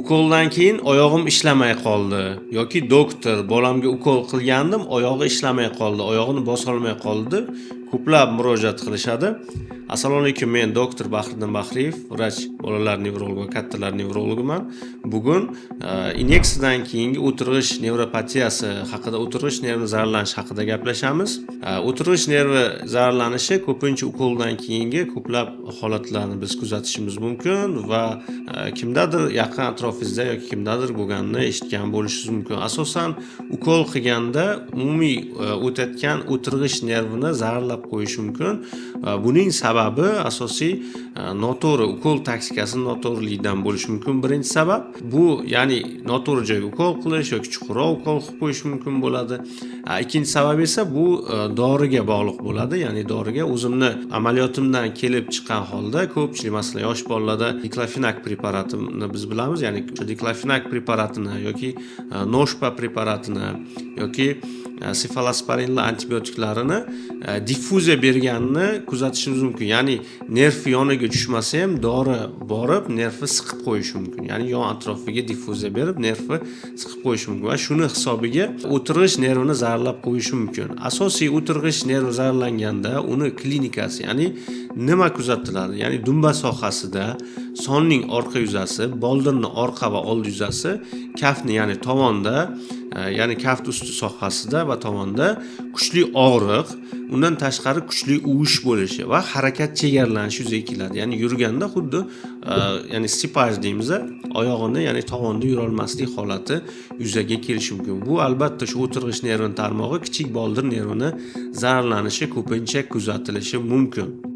ukoldan keyin oyog'im ishlamay qoldi yoki doktor bolamga ukol qilgandim, oyog'i ishlamay qoldi, oyog'ini bosolmay qoldi. Ko'plab murojaat qilishadi. Assalomu alaykum, men doktor Bahriddin Bahriyev, vrach bolalar nevrologi va kattalar nevrologiman. Bugun inyeksiyadan keyingi o'tirg'ish nevropatiyasi haqida, o'tirg'ish nervi zararlanishi haqida gaplashamiz. O'tirg'ish nervi zararlanishi ko'pincha ukoldan keyingi ko'plab holatlarni biz kuzatishimiz mumkin va kimdadir yaqin atrofingizda yoki kimdadir bo'lganini eshitgan bo'lishingiz mumkin. Asosan ukol qilganda umumiy o'tayotgan o'tirg'ish nervini zararlab qo'yishi mumkin. Buning sababi asosiy noto'g'ri ukol taktikasi noto'g'riligidan bo'lishi mumkin. Birinchi sabab bu, ya'ni noto'g'ri joyga ukol qilish yoki chuqurroq ukol qilib qo'yish mumkin bo'ladi. Ikkinchi sabab esa bu doriga bog'liq bo'ladi. Ya'ni doriga o'zimni amaliyotimdan kelib chiqqan holda ko'pchilik, masalan, yosh bolalarda diklofenak preparatini biz bilamiz. Ya'ni diklofenak preparatini yoki noshpa preparatini yoki sefalosporinli antibiotiklarini diffuziya berganini kuzatishimiz mumkin. Ya'ni nerv yoniga tushmasa ham dori borib nervni siqib qo'yishi mumkin. Ya'ni yon atrofiga diffuziya berib nervni siqib qo'yishi mumkin va shuni hisobiga o'tirg'ish nervini zararlab qo'yishi mumkin. Asosiy o'tirg'ish nervi zararlanganda uni klinikasi, ya'ni nima kuzatiladi? Ya'ni dumba sohasida sonning orqa yuzasi, boldirning orqa va old yuzasi, kaftni ya'ni tovonda, ya'ni kaft usti sohasida va tovonda kuchli og'riq, undan tashqari kuchli uvish bo'lishi va harakat chegaralanishi yuzaga keladi. Ya'ni yurganda xuddi ya'ni stipaj deymiz, oyog'ini ya'ni tovonda yura olmaslik holati yuzaga kelishi mumkin. Bu albatta shu o'tirg'ish nervi tarmog'i kichik boldir nervini zararlanishi ko'pincha kuzatilishi mumkin.